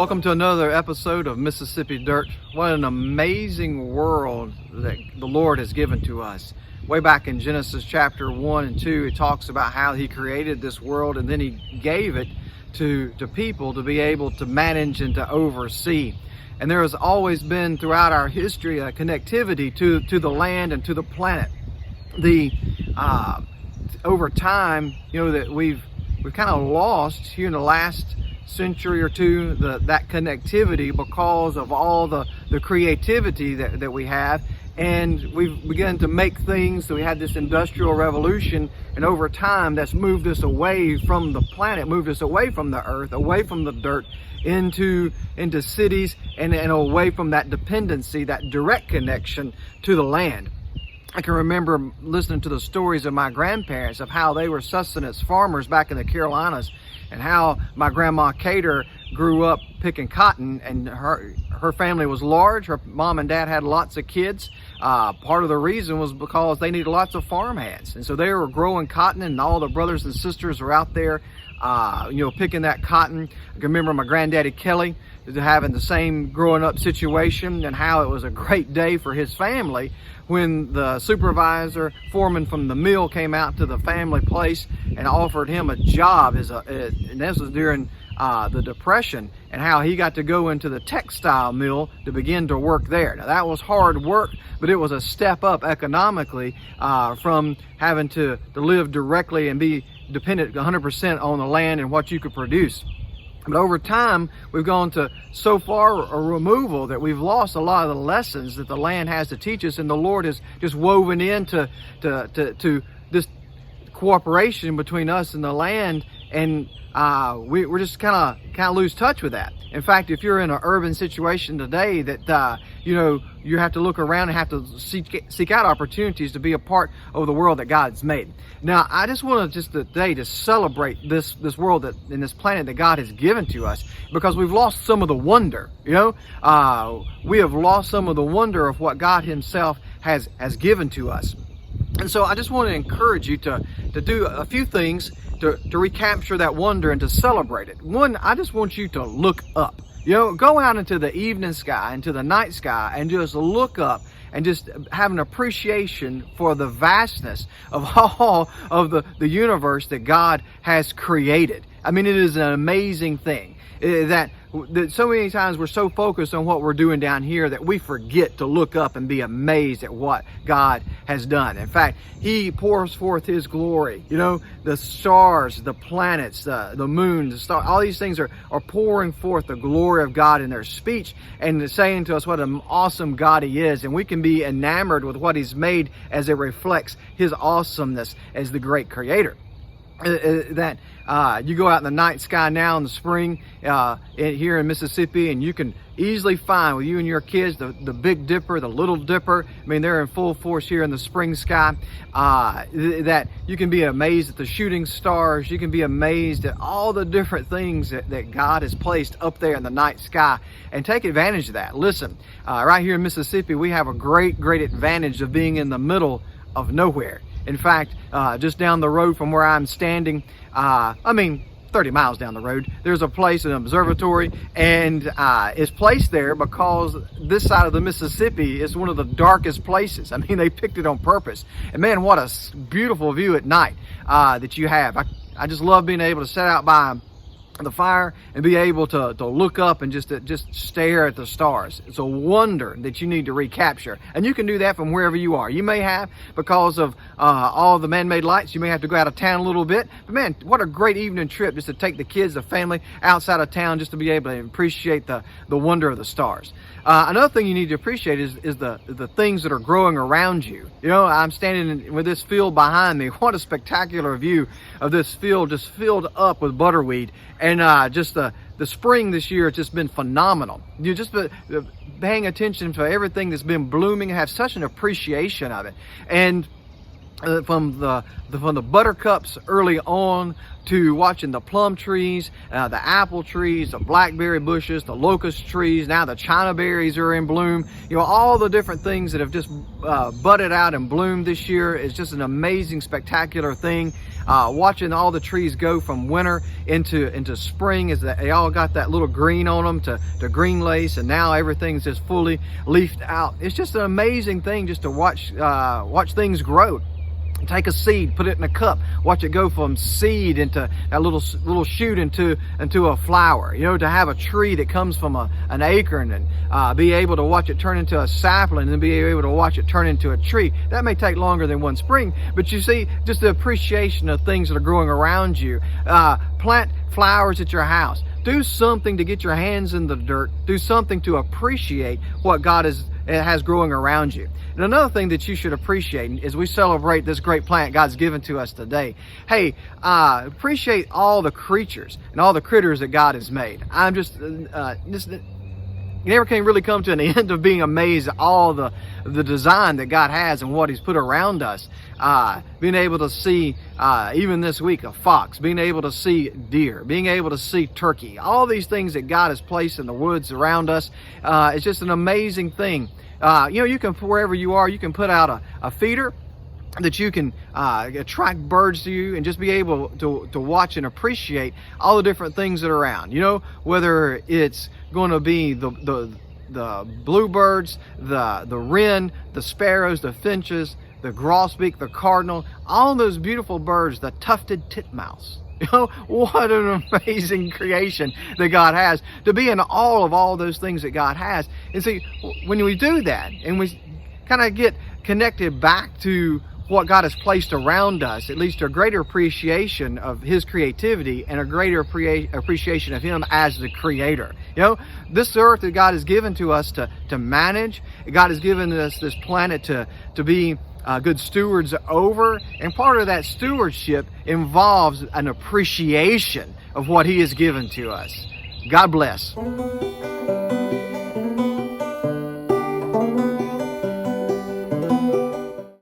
Welcome to another episode of Mississippi Dirt. What an amazing world that the Lord has given to us. Way back in Genesis chapter 1 and 2, it talks about how He created this world and then He gave it to people to be able to manage and to oversee. And there has always been throughout our history a connectivity to the land and to the planet. Over time, that we've kind of lost here in the last century or two that connectivity because of all the creativity that we have, and we've begun to make things. So we had this industrial revolution, and over time that's moved us away from the planet, moved us away from the earth, away from the dirt, into cities, and away from that dependency, that direct connection to the land. I can remember listening to the stories of my grandparents of how they were sustenance farmers back in the Carolinas, and how my grandma Cater grew up picking cotton, and her family was large. Her mom and dad had lots of kids. Part of the reason was because they needed lots of farm hands, and so they were growing cotton, and all the brothers and sisters were out there picking that cotton. I can remember my granddaddy Kelly having the same growing up situation, and how it was a great day for his family when the supervisor foreman from the mill came out to the family place and offered him a job and this was during the Depression, and how he got to go into the textile mill to begin to work there. Now that was hard work, but it was a step up economically from having to live directly and be dependent 100% on the land and what you could produce. But over time, we've gone to so far a removal that we've lost a lot of the lessons that the land has to teach us, and the Lord has just woven into to this cooperation between us and the land, and we're just kind of lose touch with that. In fact, if you're in an urban situation today that you have to look around and have to seek out opportunities to be a part of the world that God's made. Now, I just want to today to celebrate this world and this planet that God has given to us, because we've lost some of the wonder. We have lost some of the wonder of what God Himself has given to us. And so I just want to encourage you to do a few things to recapture that wonder and to celebrate it. One, I just want you to look up. Go out into the evening sky, into the night sky, and just look up and just have an appreciation for the vastness of all of the universe that God has created. I mean, it is an amazing thing that so many times we're so focused on what we're doing down here that we forget to look up and be amazed at what God has done. In fact, He pours forth His glory. The stars, the planets, the moon, the stars, all these things are pouring forth the glory of God in their speech and saying to us what an awesome God He is. And we can be enamored with what He's made as it reflects His awesomeness as the great Creator. That you go out in the night sky now in the spring here in Mississippi, and you can easily find with you and your kids the Big Dipper, the Little Dipper. I mean, they're in full force here in the spring sky. That you can be amazed at the shooting stars. You can be amazed at all the different things that God has placed up there in the night sky, and take advantage of that. Listen, right here in Mississippi, we have a great advantage of being in the middle of nowhere. In fact, just down the road from where I'm standing, 30 miles down the road, there's a place, an observatory, and it's placed there because this side of the Mississippi is one of the darkest places. I mean, they picked it on purpose. And man, what a beautiful view at night that you have. I just love being able to sit out by the fire and be able to look up and just stare at the stars. It's a wonder that you need to recapture, and you can do that from wherever you are. You may have, because of all the man-made lights, you may have to go out of town a little bit, but man, what a great evening trip just to take the kids, the family outside of town, just to be able to appreciate the wonder of the stars. Another thing you need to appreciate is the things that are growing around you. I'm standing with this field behind me. What a spectacular view of this field, just filled up with butterweed. And just the spring this year has just been phenomenal. You just paying attention to everything that's been blooming and have such an appreciation of it. And from the buttercups early on to watching the plum trees, the apple trees, the blackberry bushes, the locust trees, now the China berries are in bloom. All the different things that have just budded out and bloomed this year is just an amazing, spectacular thing. watching all the trees go from winter into spring, as they all got that little green on them to green lace, and now everything's just fully leafed out. It's just an amazing thing just to watch things grow. Take a seed, put it in a cup, watch it go from seed into that little shoot into a flower. You know, to have a tree that comes from an acorn and be able to watch it turn into a sapling and then be able to watch it turn into a tree. That may take longer than one spring, but you see just the appreciation of things that are growing around you. Plant flowers at your house. Do something to get your hands in the dirt. Do something to appreciate what God has growing around you. And another thing that you should appreciate as we celebrate this great plant God's given to us today, hey, appreciate all the creatures and all the critters that God has made. I'm just you never can really come to an end of being amazed at all the design that God has and what He's put around us. Being able to see, even this week, a fox, being able to see deer, being able to see turkey, all these things that God has placed in the woods around us. It's just an amazing thing. You know, you can, wherever you are, you can put out a feeder that you can attract birds to you and just be able to watch and appreciate all the different things that are around. You know, whether it's going to be the bluebirds, the wren, the sparrows, the finches, the grosbeak, the cardinal, all those beautiful birds, the tufted titmouse. You know, what an amazing creation that God has, to be in awe of all those things that God has. And see, when we do that and we kind of get connected back to what God has placed around us, it leads to a greater appreciation of His creativity and a greater appreciation of Him as the Creator. You know, this earth that God has given to us to manage, God has given us this planet to be good stewards over, and part of that stewardship involves an appreciation of what He has given to us. God bless.